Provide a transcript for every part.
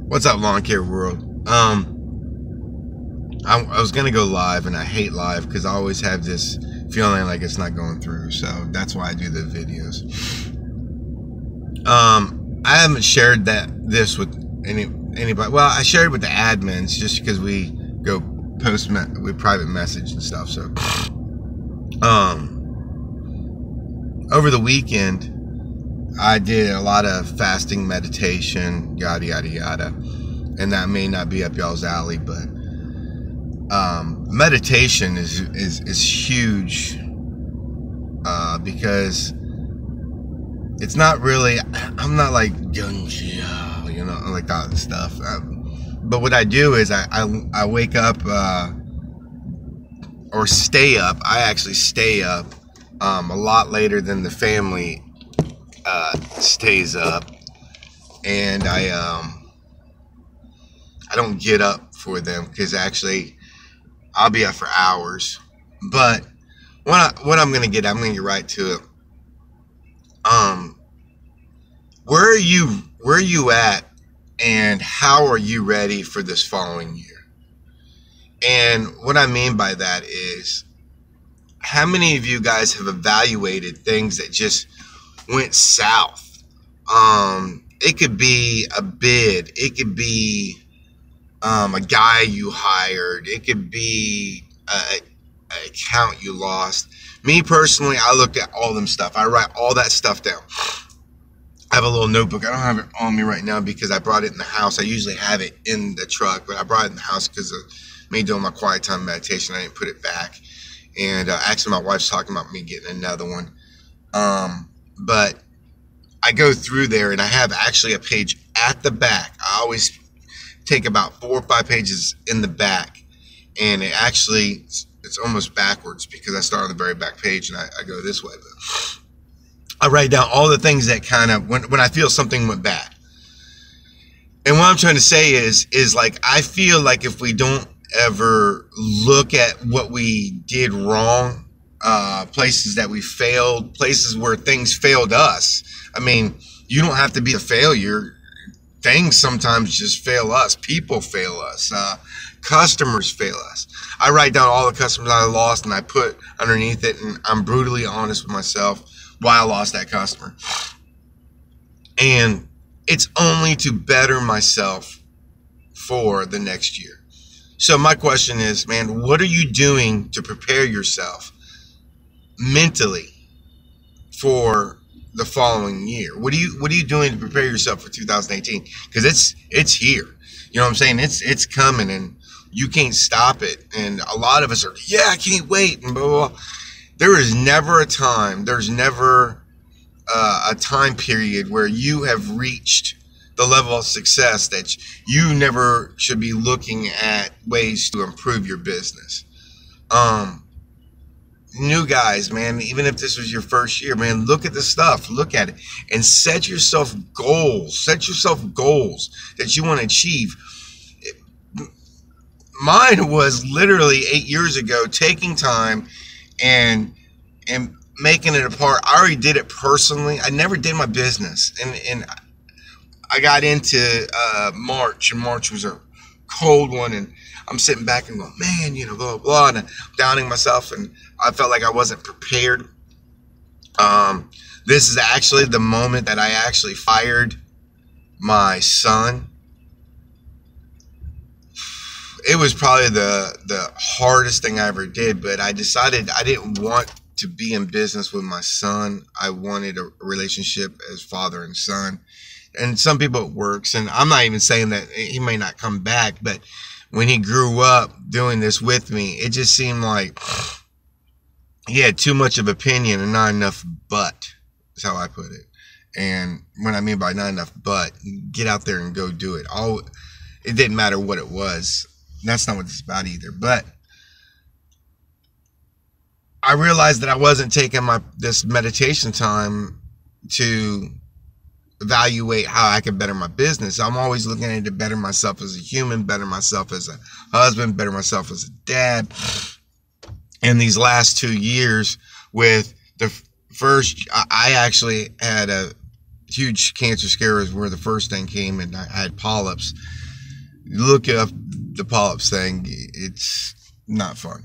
What's up, lawn care world? I was gonna go live, and I hate live because I always have this feeling like it's not going through. So that's why I do the videos. I haven't shared this with anybody. Well, I shared it with the admins just because we go post with private message and stuff. So, over the weekend, I did a lot of fasting meditation, yada yada yada, and that may not be up y'all's alley, but meditation is huge because it's not really. I'm not like like that stuff. But what I do is I wake up or stay up. I actually stay up a lot later than the family stays up, and I don't get up for them because actually I'll be up for hours. But what I'm gonna get right to it. Where are you at, and how are you ready for this following year? And what I mean by that is, how many of you guys have evaluated things that just went south? It could be a bid, it could be a guy you hired, it could be an account you lost. Me personally, I look at all them stuff. I write all that stuff down. I have a little notebook. I don't have it on me right now because I brought it in the house. I usually have it in the truck, but I brought it in the house because of me doing my quiet time meditation. I didn't put it back. And actually, my wife's talking about me getting another one. But I go through there, and I have actually a page at the back. I always take about 4 or 5 pages in the back, and it's almost backwards because I start on the very back page and I go this way. But I write down all the things that kind of, when I feel something went bad. And what I'm trying to say is like, I feel like if we don't ever look at what we did wrong, places that we failed, places where things failed us. I mean, you don't have to be a failure. Things sometimes just fail us. People fail us. Customers fail us. I write down all the customers I lost, and I put underneath it, and I'm brutally honest with myself why I lost that customer. And it's only to better myself for the next year. So my question is, man, what are you doing to prepare yourself mentally for the following year? What are you doing to prepare yourself for 2018? Because it's here. You know what I'm saying? It's coming, and you can't stop it. And a lot of us are, I can't wait, and blah, blah, blah. There is never a time, there's never a time period where you have reached the level of success that you never should be looking at ways to improve your business. New guys, man, even if this was your first year, man, look at the stuff, look at it, and set yourself goals that you want to achieve. Mine was literally 8 years ago, taking time and making it a part. I already did it personally. I never did my business, and I got into March, and March was a cold one, and I'm sitting back and going, man, blah, blah, blah, and downing myself, and I felt like I wasn't prepared. This is actually the moment that I actually fired my son. It was probably the hardest thing I ever did, but I decided I didn't want to be in business with my son. I wanted a relationship as father and son. And some people it works, and I'm not even saying that he may not come back, but when he grew up doing this with me, it just seemed like he had too much of opinion and not enough butt, is how I put it. And what I mean by not enough butt, get out there and go do it. It didn't matter what it was. That's not what it's about either. But I realized that I wasn't taking this meditation time to evaluate how I can better my business. I'm always looking at it to better myself as a human, better myself as a husband, better myself as a dad. In these last 2 years, with the first, I actually had huge cancer scare was where the first thing came, and I had polyps. Look up the polyps thing. It's not fun.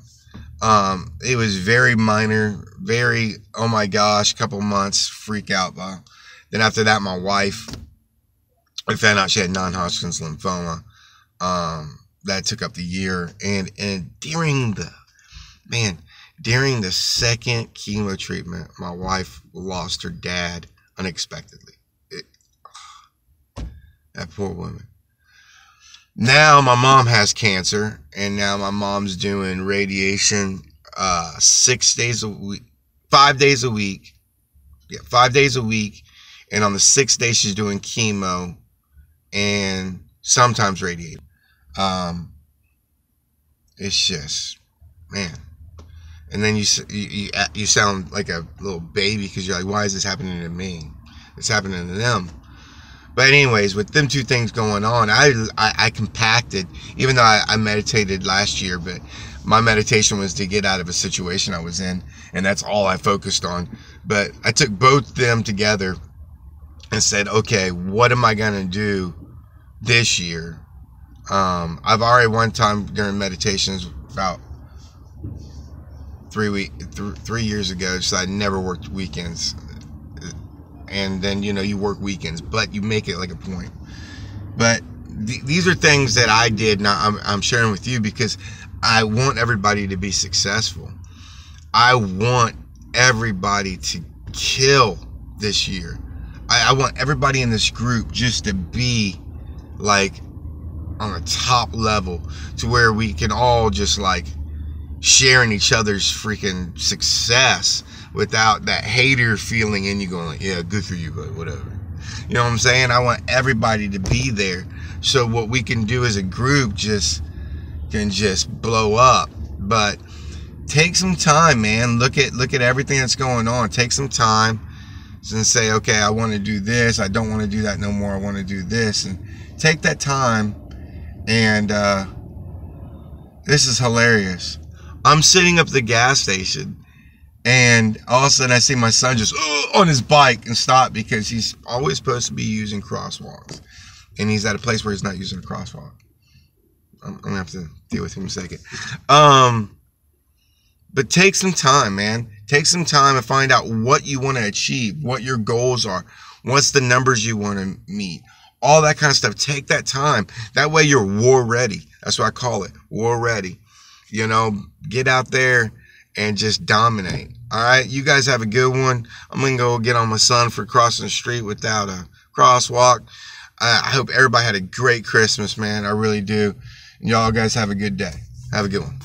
It was very minor, very, oh my gosh, couple months, freak out. Then after that, my wife, I found out she had non-Hodgkin's lymphoma. That took up the year. And during the second chemo treatment, my wife lost her dad unexpectedly. That poor woman. Now my mom has cancer, and now my mom's doing radiation 6 days a week, 5 days a week. Yeah, 5 days a week. And on the 6th day, she's doing chemo and sometimes radiation. It's just, man. And then you sound like a little baby because you're like, why is this happening to me? It's happening to them. But anyways, with them two things going on, I compacted, even though I meditated last year, but my meditation was to get out of a situation I was in, and that's all I focused on. But I took both them together and said, okay, what am I going to do this year? I've already one time during meditations about 3 years ago, so I never worked weekends. And then, you know, you work weekends, but you make it like a point. But these are things that I did. Now I'm sharing with you because I want everybody to be successful. I want everybody to kill this year. I want everybody in this group just to be like on a top level, to where we can all just like sharing each other's freaking success without that hater feeling in you going like, yeah, good for you, but whatever. You know what I'm saying? I want everybody to be there. So what we can do as a group can just blow up. But take some time, man. Look at everything that's going on. Take some time and say, okay, I want to do this. I don't want to do that no more. I want to do this. And take that time. And this is hilarious. I'm sitting up at the gas station, and all of a sudden I see my son just on his bike and stop, because he's always supposed to be using crosswalks, and he's at a place where he's not using a crosswalk. I'm gonna have to deal with him in a second. But take some time, man. Take some time and find out what you want to achieve, what your goals are, what's the numbers you want to meet, all that kind of stuff. Take that time. That way you're war ready. That's what I call it, war ready. You know, get out there and just dominate. All right, you guys have a good one. I'm going to go get on my son for crossing the street without a crosswalk. I hope everybody had a great Christmas, man. I really do. And y'all guys have a good day. Have a good one.